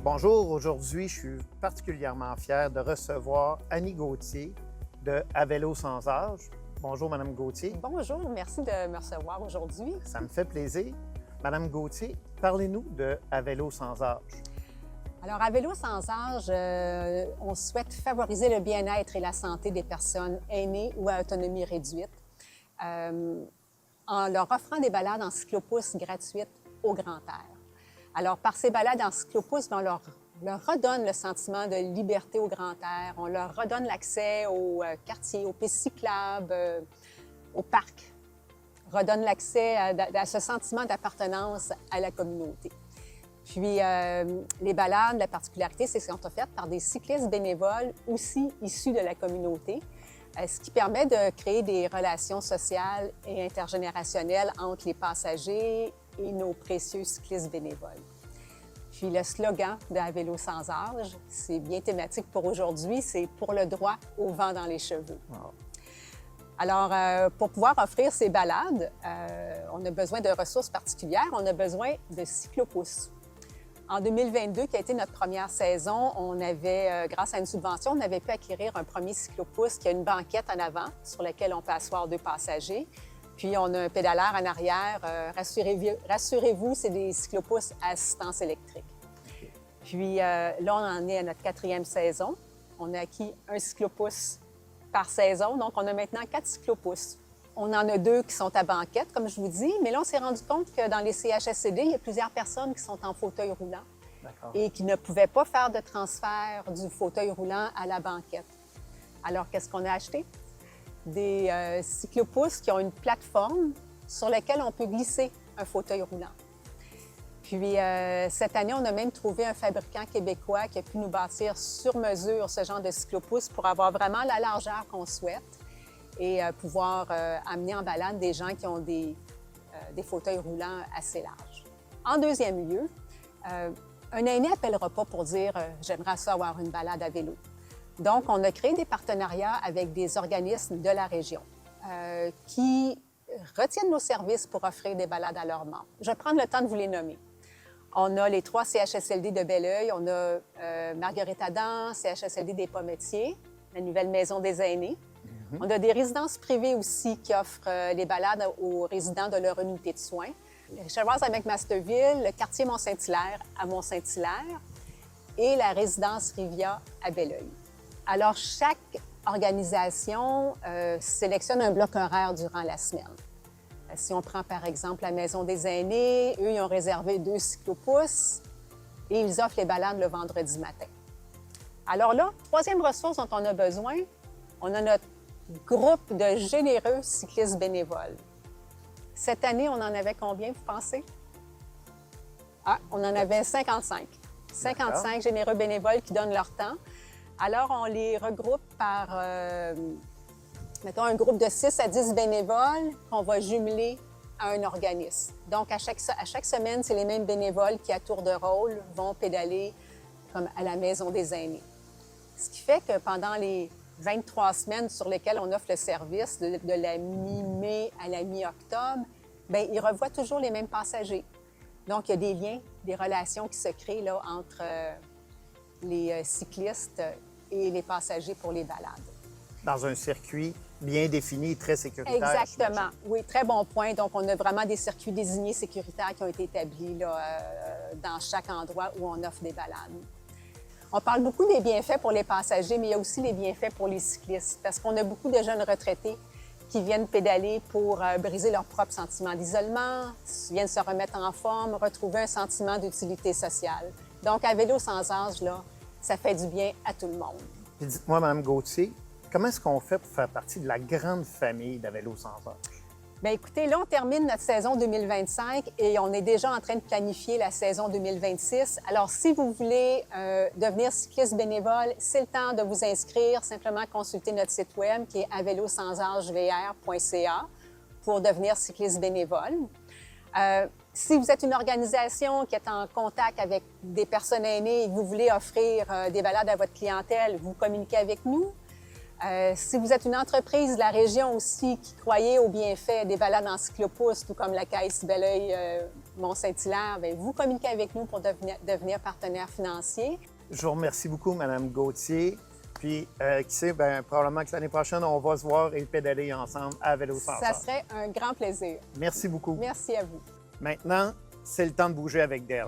Bonjour, aujourd'hui, je suis particulièrement fier de recevoir Annie Gauthier de À vélo sans âge. Bonjour, Madame Gauthier. Bonjour, merci de me recevoir aujourd'hui. Ça me fait plaisir. Madame Gauthier, parlez-nous de À vélo sans âge. Alors, à Vélo sans âge, on souhaite favoriser le bien-être et la santé des personnes aînées ou à autonomie réduite en leur offrant des balades en cyclopousse gratuites au grand air. Alors, par ces balades en cyclopousse, on leur redonne le sentiment de liberté au grand air, on leur redonne l'accès aux quartiers, aux pistes cyclables, aux parcs, redonne l'accès à ce sentiment d'appartenance à la communauté. Puis, les balades, la particularité, c'est qu'elles sont offertes par des cyclistes bénévoles aussi issus de la communauté, ce qui permet de créer des relations sociales et intergénérationnelles entre les passagers et nos précieux cyclistes bénévoles. Puis, le slogan de À vélo sans âge, c'est bien thématique pour aujourd'hui, c'est « Pour le droit au vent dans les cheveux ». Wow. Alors, pour pouvoir offrir ces balades, on a besoin de ressources particulières, on a besoin de cyclopousses. En 2022, qui a été notre première saison, on avait, grâce à une subvention, on avait pu acquérir un premier cyclopousse qui a une banquette en avant sur laquelle on peut asseoir 2 passagers. Puis, on a un pédalaire en arrière. Rassurez-vous, c'est des cyclopousses à assistance électrique. Puis, là, on en est à notre 4e saison. On a acquis un cyclopousse par saison, donc on a maintenant 4 cyclopousses. On en a 2 qui sont à banquette, comme je vous dis, mais là, on s'est rendu compte que dans les CHSCD, il y a plusieurs personnes qui sont en fauteuil roulant et qui ne pouvaient pas faire de transfert du fauteuil roulant à la banquette. Alors, qu'est-ce qu'on a acheté? Des cyclopousses qui ont une plateforme sur laquelle on peut glisser un fauteuil roulant. Puis, cette année, on a même trouvé un fabricant québécois qui a pu nous bâtir sur mesure ce genre de cyclopousse pour avoir vraiment la largeur qu'on souhaite et pouvoir amener en balade des gens qui ont des fauteuils roulants assez larges. En deuxième lieu, un aîné n'appellera pas pour dire « j'aimerais ça avoir une balade à vélo ». Donc, on a créé des partenariats avec des organismes de la région qui retiennent nos services pour offrir des balades à leurs membres. Je vais prendre le temps de vous les nommer. On a les 3 CHSLD de Belleuil, on a Marguerite-Adam, CHSLD des Pometiers, la nouvelle maison des aînés. On a des résidences privées aussi qui offrent les balades aux résidents de leur unité de soins. Richard-Roise à McMasterville, le quartier Mont-Saint-Hilaire à Mont-Saint-Hilaire et la résidence Rivia à Belleuil. Alors, chaque organisation sélectionne un bloc horaire durant la semaine. Si on prend par exemple la Maison des aînés, eux, ils ont réservé 2 cyclopousses et ils offrent les balades le vendredi matin. Alors là, 3e ressource dont on a besoin, on a notre groupe de généreux cyclistes bénévoles. Cette année, on en avait combien, vous pensez? Ah, on en avait 55. 55 généreux bénévoles qui donnent leur temps. Alors, on les regroupe par, mettons, un groupe de 6 à 10 bénévoles qu'on va jumeler à un organisme. Donc, à chaque semaine, c'est les mêmes bénévoles qui, à tour de rôle, vont pédaler comme à la Maison des aînés. Ce qui fait que pendant les 23 semaines sur lesquelles on offre le service, de la mi-mai à la mi-octobre, bien, ils revoient toujours les mêmes passagers. Donc, il y a des liens, des relations qui se créent là, entre les cyclistes et les passagers pour les balades. Dans un circuit bien défini, très sécuritaire. Exactement. Oui, très bon point. Donc, on a vraiment des circuits désignés sécuritaires qui ont été établis là, dans chaque endroit où on offre des balades. On parle beaucoup des bienfaits pour les passagers, mais il y a aussi les bienfaits pour les cyclistes, parce qu'on a beaucoup de jeunes retraités qui viennent pédaler pour briser leur propre sentiment d'isolement, viennent se remettre en forme, retrouver un sentiment d'utilité sociale. Donc, à vélo sans âge, là, ça fait du bien à tout le monde. Puis dites-moi, Mme Gauthier, comment est-ce qu'on fait pour faire partie de la grande famille d'À vélo sans âge? Bien, écoutez, là, on termine notre saison 2025 et on est déjà en train de planifier la saison 2026. Alors, si vous voulez devenir cycliste bénévole, c'est le temps de vous inscrire. Simplement consulter notre site web qui est avelosansagevr.ca pour devenir cycliste bénévole. Si vous êtes une organisation qui est en contact avec des personnes aînées et que vous voulez offrir des balades à votre clientèle, vous communiquez avec nous. Si vous êtes une entreprise de la région aussi qui croyez aux bienfaits des balades en cyclopousse, tout comme la Caisse Belleuil Mont-Saint-Hilaire, bien, vous communiquez avec nous pour devenir partenaire financier. Je vous remercie beaucoup, Mme Gauthier. Puis, qui sait, bien, probablement que l'année prochaine, on va se voir et pédaler ensemble à vélo sans Ça sort. serait un grand plaisir. Merci beaucoup. Merci à vous. Maintenant, c'est le temps de bouger avec Dale.